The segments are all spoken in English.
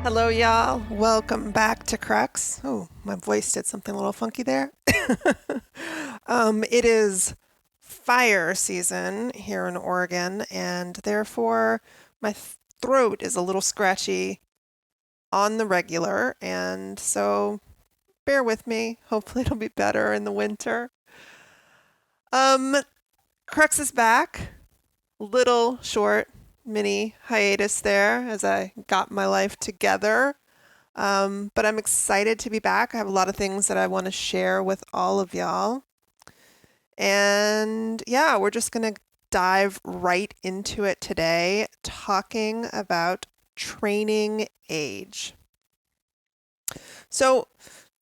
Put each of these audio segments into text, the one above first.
Hello, y'all. Welcome back to Crux. Oh, my voice did something a little funky there. It is fire season here in Oregon, and therefore my throat is a little scratchy on the regular, and so bear with me. Hopefully, it'll be better in the winter. Um, Crux is back. Little short mini hiatus there as I got my life together. But I'm excited to be back. I have a lot of things that I want to share with all of y'all. And yeah, we're just going to dive right into it today, talking about training age. So,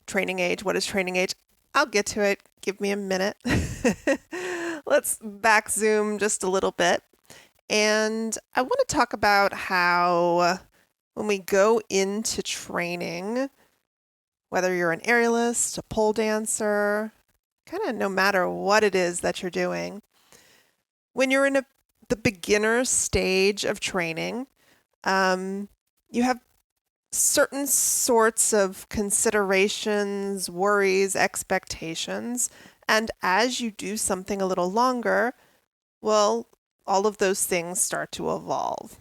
training age, what is training age? I'll get to it. Give me a minute. Let's back zoom just a little bit. And I want to talk about how when we go into training, whether you're an aerialist, a pole dancer, kind of no matter what it is that you're doing, when you're in the beginner stage of training, you have certain sorts of considerations, worries, expectations, and as you do something a little longer, well, all of those things start to evolve.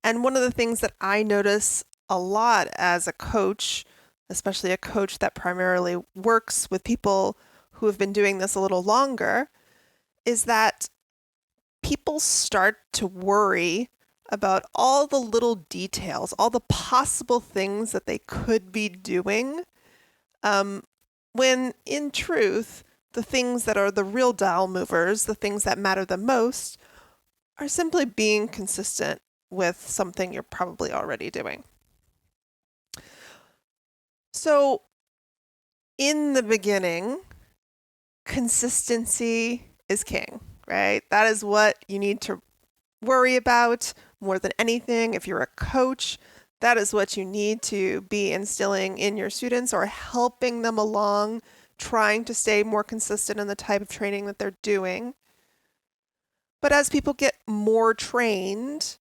And one of the things that I notice a lot as a coach, especially a coach that primarily works with people who have been doing this a little longer, is that people start to worry about all the little details, all the possible things that they could be doing, when in truth, the things that are the real dial movers, the things that matter the most, are simply being consistent with something you're probably already doing. So, in the beginning, consistency is king, right? That is what you need to worry about more than anything. If you're a coach, that is what you need to be instilling in your students or helping them along, trying to stay more consistent in the type of training that they're doing. But as people get more trained,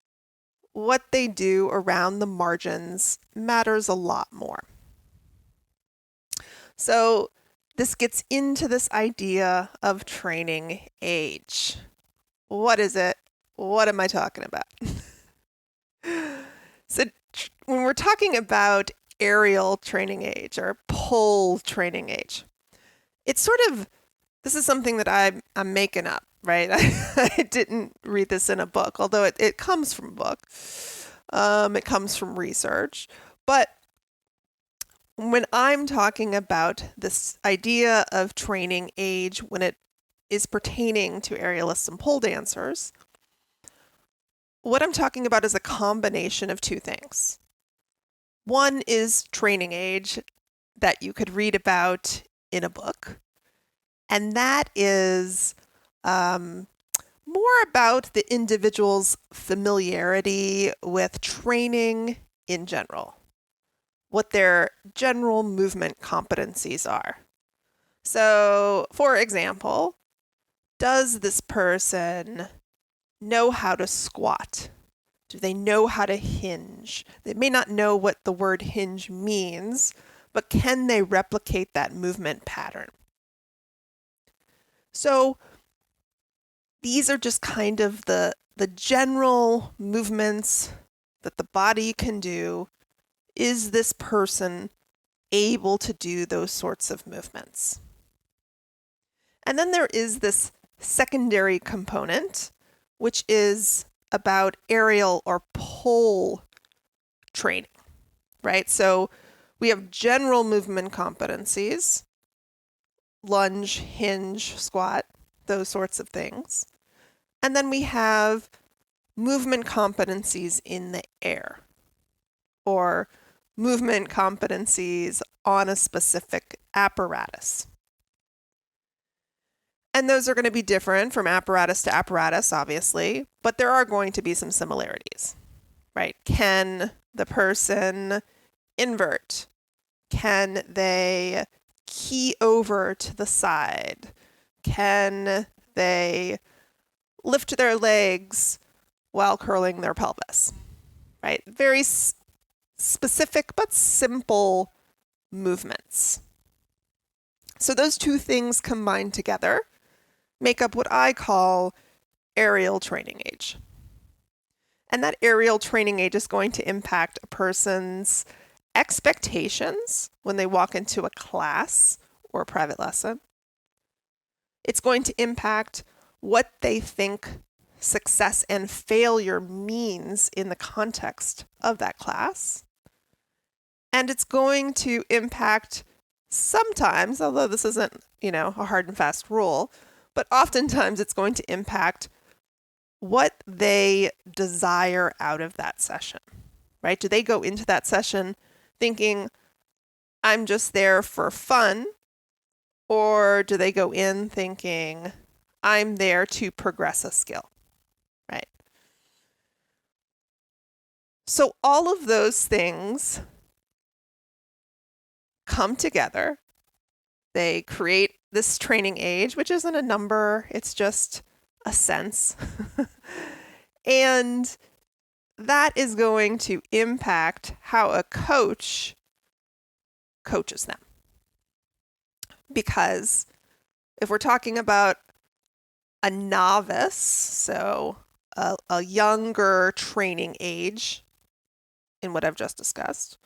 what they do around the margins matters a lot more. So this gets into this idea of training age. What is it? What am I talking about? So when we're talking about aerial training age or pole training age, it's sort of, this is something that I'm making up, right? I didn't read this in a book, although it comes from a book. It comes from research. But when I'm talking about this idea of training age when it is pertaining to aerialists and pole dancers, what I'm talking about is a combination of two things. One is training age that you could read about in a book, and that is more about the individual's familiarity with training in general, what their general movement competencies are. So, for example, does this person know how to squat? Do they know how to hinge? They may not know what the word hinge means, but can they replicate that movement pattern? So these are just kind of the general movements that the body can do. Is this person able to do those sorts of movements? And then there is this secondary component, which is about aerial or pole training, right? So we have general movement competencies, lunge, hinge, squat, those sorts of things. And then we have movement competencies in the air or movement competencies on a specific apparatus. And those are going to be different from apparatus to apparatus, obviously, but there are going to be some similarities, right? Can the person invert? Can they key over to the side? Can they lift their legs while curling their pelvis, right? Very specific but simple movements. So those two things combined together make up what I call aerial training age. And that aerial training age is going to impact a person's expectations when they walk into a class or a private lesson. It's going to impact what they think success and failure means in the context of that class. And it's going to impact sometimes, although this isn't, a hard and fast rule, but oftentimes it's going to impact what they desire out of that session, right? Do they go into that session thinking, I'm just there for fun? Or do they go in thinking, I'm there to progress a skill, right? So all of those things come together. They create this training age, which isn't a number, it's just a sense. And that is going to impact how a coach coaches them. Because if we're talking about a novice, so a younger training age in what I've just discussed,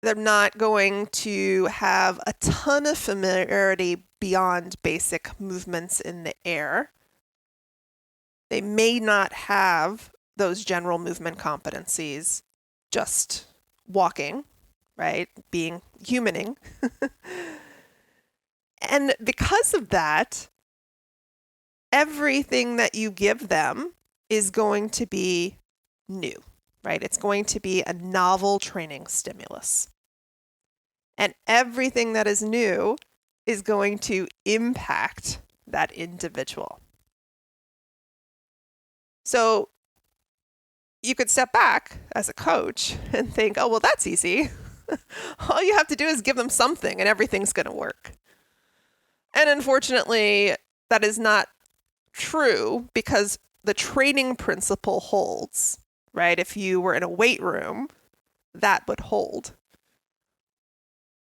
they're not going to have a ton of familiarity beyond basic movements in the air. They may not have those general movement competencies just walking, right? Being humaning. And because of that, everything that you give them is going to be new, right? It's going to be a novel training stimulus. And everything that is new is going to impact that individual. So you could step back as a coach and think, oh, well, that's easy. All you have to do is give them something and everything's going to work. And unfortunately, that is not true because the training principle holds, right? If you were in a weight room, that would hold.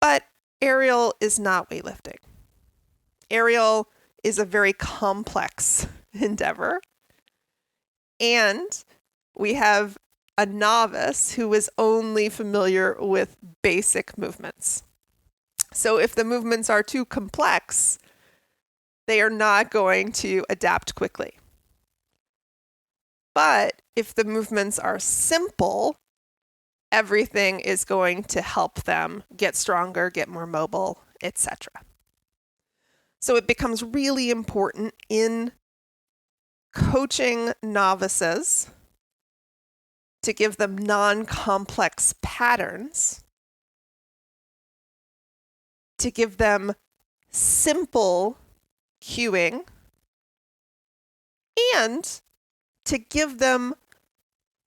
But aerial is not weightlifting. Aerial is a very complex endeavor. And we have a novice who is only familiar with basic movements. So if the movements are too complex, they are not going to adapt quickly. But if the movements are simple, everything is going to help them get stronger, get more mobile, etc. So it becomes really important in coaching novices to give them non-complex patterns, to give them simple cueing, and to give them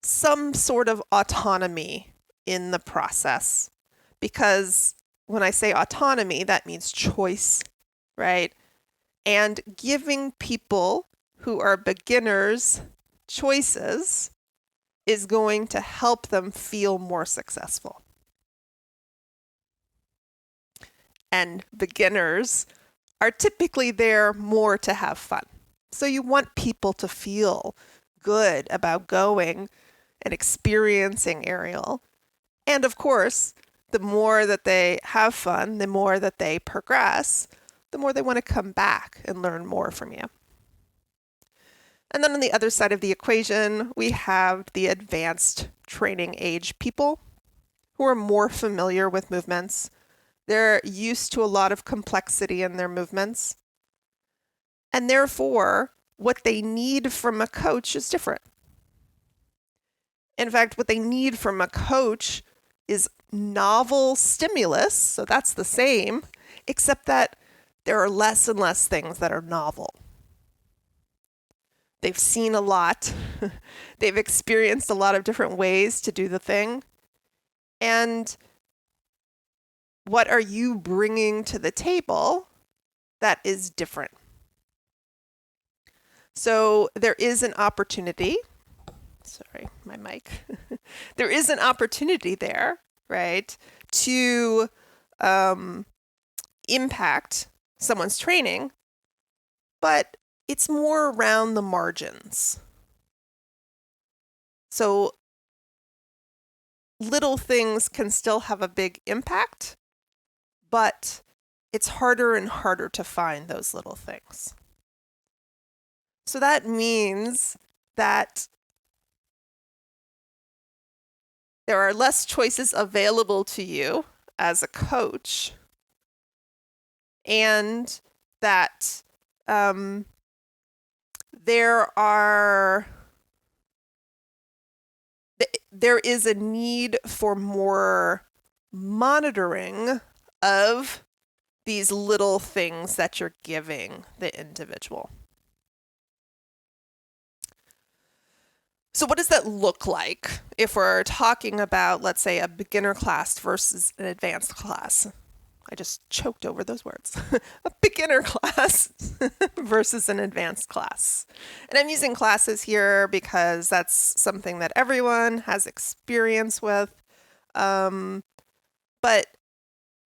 some sort of autonomy in the process. Because when I say autonomy, that means choice, right? And giving people who are beginners choices is going to help them feel more successful. And beginners are typically there more to have fun. So you want people to feel good about going and experiencing aerial. And of course, the more that they have fun, the more that they progress, the more they want to come back and learn more from you. And then on the other side of the equation, we have the advanced training age people who are more familiar with movements. They're used to a lot of complexity in their movements. And therefore, what they need from a coach is different. In fact, what they need from a coach is novel stimulus. So that's the same, except that there are less and less things that are novel. They've seen a lot. They've experienced a lot of different ways to do the thing. And what are you bringing to the table that is different? So there is an opportunity sorry, my mic. There is an opportunity there, right, to impact someone's training, but it's more around the margins. So little things can still have a big impact, but it's harder and harder to find those little things. So that means that there are less choices available to you as a coach, and that there is a need for more monitoring of these little things that you're giving the individual. So what does that look like if we're talking about, let's say, a beginner class versus an advanced class? I just choked over those words. A beginner class versus an advanced class. And I'm using classes here because that's something that everyone has experience with. But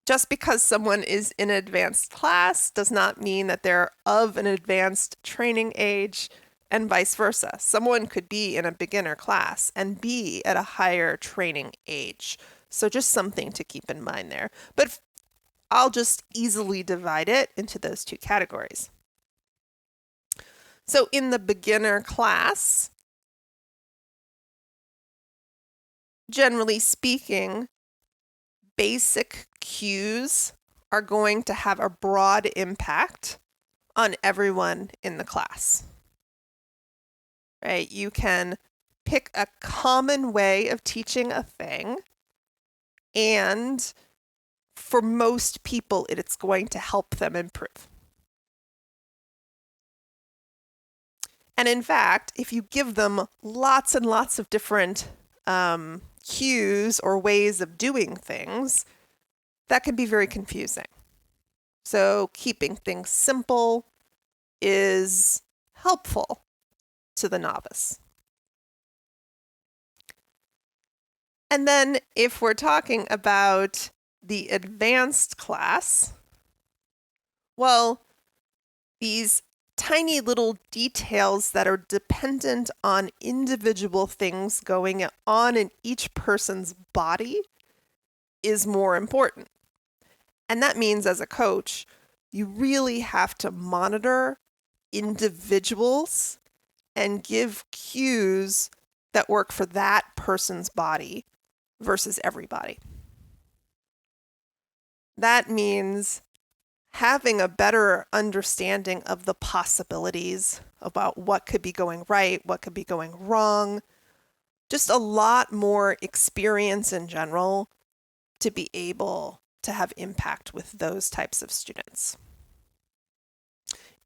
just because someone is in an advanced class does not mean that they're of an advanced training age, and vice versa. Someone could be in a beginner class and be at a higher training age. So just something to keep in mind there. But I'll just easily divide it into those two categories. So in the beginner class, generally speaking, basic cues are going to have a broad impact on everyone in the class. Right? You can pick a common way of teaching a thing, and for most people, it's going to help them improve. And in fact, if you give them lots and lots of different cues or ways of doing things, that can be very confusing. So keeping things simple is helpful to the novice. And then if we're talking about the advanced class, well, these tiny little details that are dependent on individual things going on in each person's body is more important. And that means as a coach, you really have to monitor individuals and give cues that work for that person's body versus everybody. That means having a better understanding of the possibilities about what could be going right, what could be going wrong, just a lot more experience in general to be able to have impact with those types of students.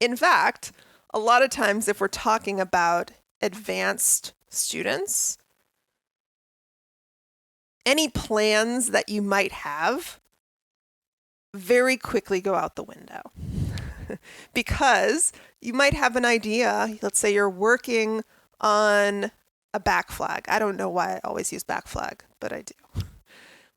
In fact, a lot of times if we're talking about advanced students, any plans that you might have very quickly go out the window because you might have an idea. Let's say you're working on a back flag. I don't know why I always use back flag, but I do.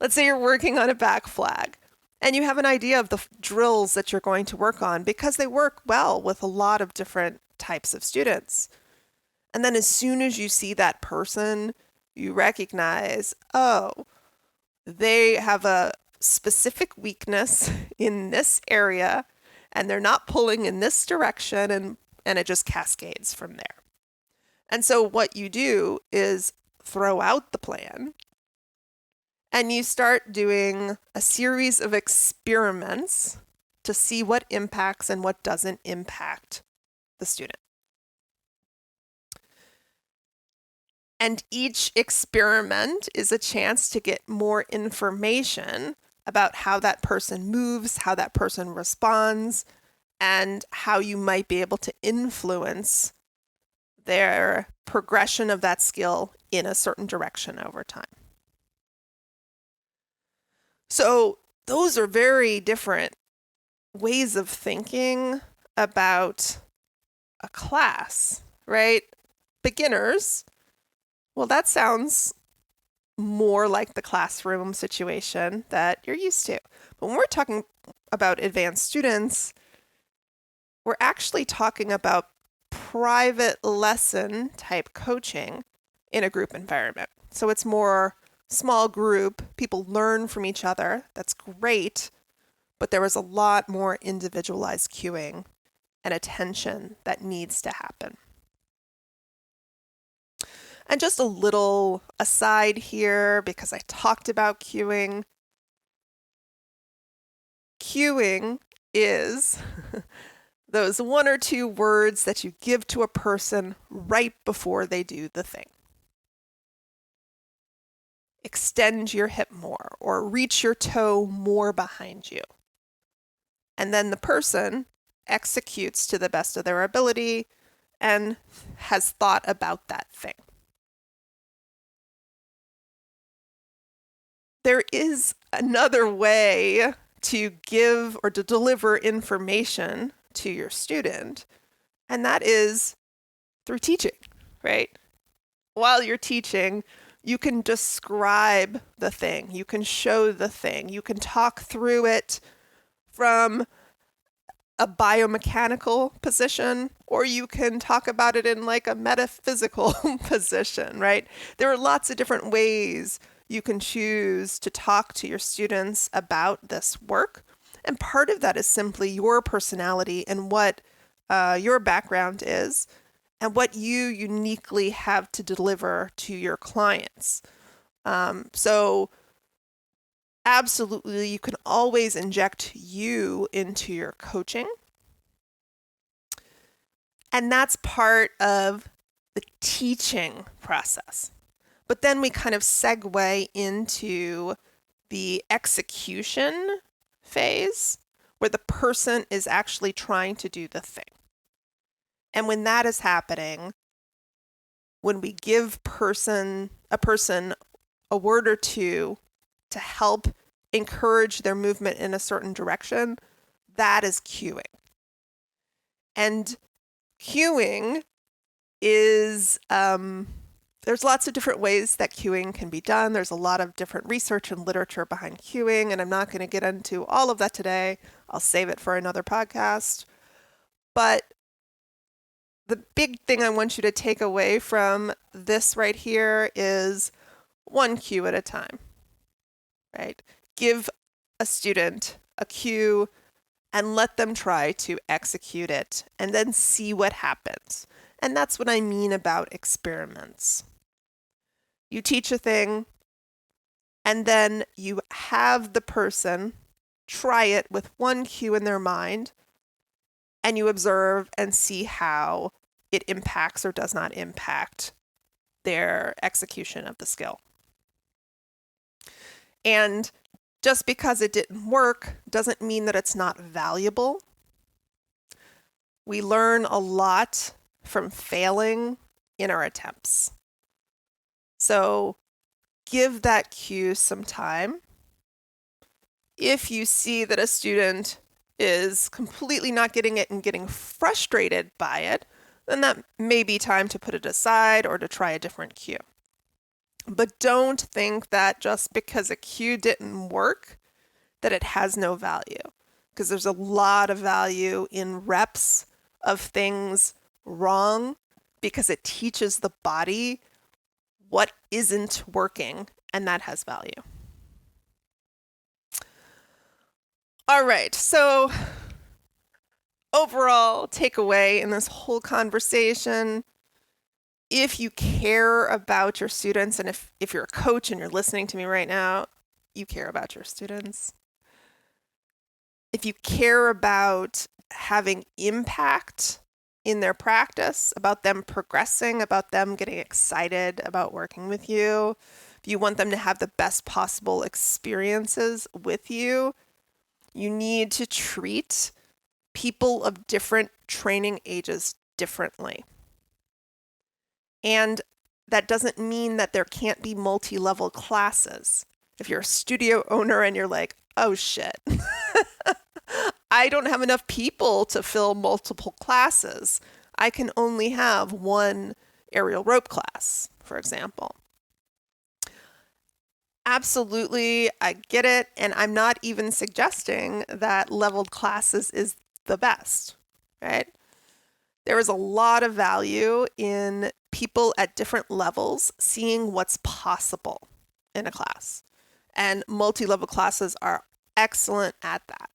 Let's say you're working on a back flag and you have an idea of the drills that you're going to work on because they work well with a lot of different types of students. And then as soon as you see that person, you recognize, oh, they have a specific weakness in this area and they're not pulling in this direction, and it just cascades from there. And so what you do is throw out the plan and you start doing a series of experiments to see what impacts and what doesn't impact the student. And each experiment is a chance to get more information about how that person moves, how that person responds, and how you might be able to influence their progression of that skill in a certain direction over time. So those are very different ways of thinking about a class, right? Beginners Well, that sounds more like the classroom situation that you're used to. But when we're talking about advanced students, we're actually talking about private lesson type coaching in a group environment. So it's more small group, people learn from each other. That's great, but there is a lot more individualized cueing and attention that needs to happen. And just a little aside here, because I talked about cueing. Cueing is those one or two words that you give to a person right before they do the thing. Extend your hip more, or reach your toe more behind you. And then the person executes to the best of their ability and has thought about that thing. There is another way to give or to deliver information to your student, and that is through teaching, right? While you're teaching, you can describe the thing, you can show the thing, you can talk through it from a biomechanical position, or you can talk about it in like a metaphysical position, right? There are lots of different ways you can choose to talk to your students about this work. And part of that is simply your personality and what your background is and what you uniquely have to deliver to your clients. So absolutely, you can always inject you into your coaching. And that's part of the teaching process. But then we kind of segue into the execution phase where the person is actually trying to do the thing. And when that is happening, when we give a person a word or two to help encourage their movement in a certain direction, that is cueing. And cueing is, there's lots of different ways that cueing can be done. There's a lot of different research and literature behind cueing, and I'm not going to get into all of that today. I'll save it for another podcast. But the big thing I want you to take away from this right here is one cue at a time, right? Give a student a cue and let them try to execute it and then see what happens. And that's what I mean about experiments. You teach a thing and then you have the person try it with one cue in their mind and you observe and see how it impacts or does not impact their execution of the skill. And just because it didn't work doesn't mean that it's not valuable. We learn a lot from failing in our attempts. So give that cue some time. If you see that a student is completely not getting it and getting frustrated by it, then that may be time to put it aside or to try a different cue. But don't think that just because a cue didn't work, that it has no value. Because there's a lot of value in reps of things wrong because it teaches the body what isn't working, and that has value. All right, so overall takeaway in this whole conversation, if you care about your students, and if you're a coach and you're listening to me right now, you care about your students. If you care about having impact in their practice, about them progressing, about them getting excited about working with you, if you want them to have the best possible experiences with you, you need to treat people of different training ages differently. And that doesn't mean that there can't be multi-level classes. If you're a studio owner and you're like, oh shit, I don't have enough people to fill multiple classes. I can only have one aerial rope class, for example. Absolutely, I get it, and I'm not even suggesting that leveled classes is the best, right? There is a lot of value in people at different levels seeing what's possible in a class, and multi-level classes are excellent at that.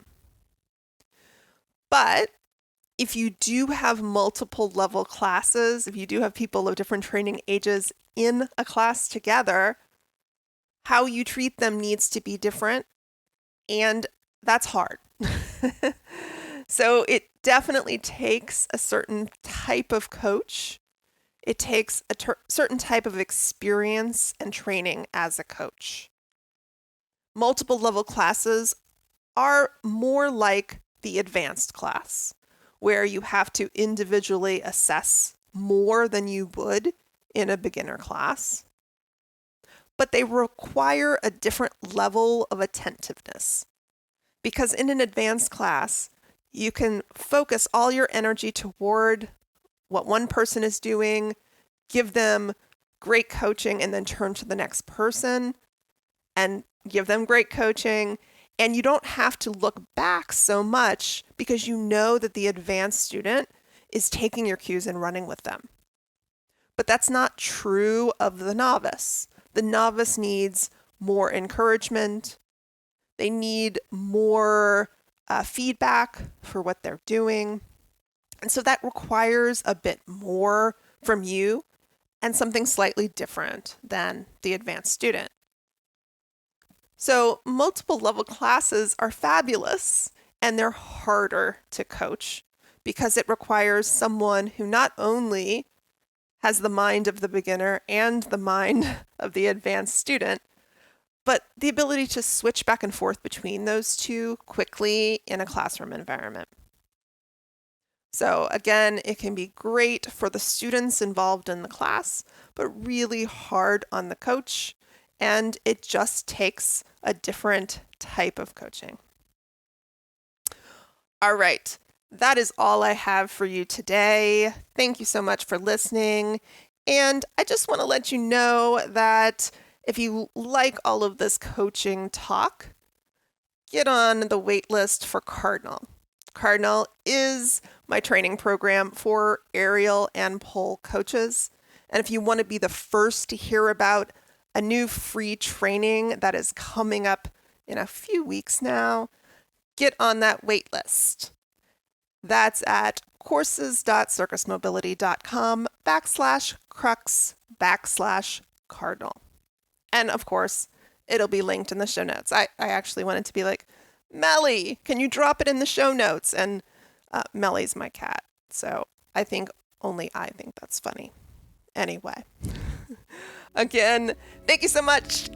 But if you do have multiple level classes, if you do have people of different training ages in a class together, how you treat them needs to be different, and that's hard. So it definitely takes a certain type of coach. It takes a certain type of experience and training as a coach. Multiple level classes are more like the advanced class, where you have to individually assess more than you would in a beginner class. But they require a different level of attentiveness. Because in an advanced class, you can focus all your energy toward what one person is doing, give them great coaching, and then turn to the next person and give them great coaching. And you don't have to look back so much because you know that the advanced student is taking your cues and running with them. But that's not true of the novice. The novice needs more encouragement. They need more feedback for what they're doing. And so that requires a bit more from you and something slightly different than the advanced student. So multiple level classes are fabulous, and they're harder to coach because it requires someone who not only has the mind of the beginner and the mind of the advanced student, but the ability to switch back and forth between those two quickly in a classroom environment. So again, it can be great for the students involved in the class, but really hard on the coach, and it just takes a different type of coaching. All right, that is all I have for you today. Thank you so much for listening. And I just want to let you know that if you like all of this coaching talk, get on the wait list for Cardinal. Cardinal is my training program for aerial and pole coaches. And if you want to be the first to hear about a new free training that is coming up in a few weeks now, get on that wait list. That's at courses.circusmobility.com/crux/cardinal. And of course, it'll be linked in the show notes. I actually wanted to be like, Melly, can you drop it in the show notes? And Melly's my cat. So I think only I think that's funny. Anyway, again, thank you so much.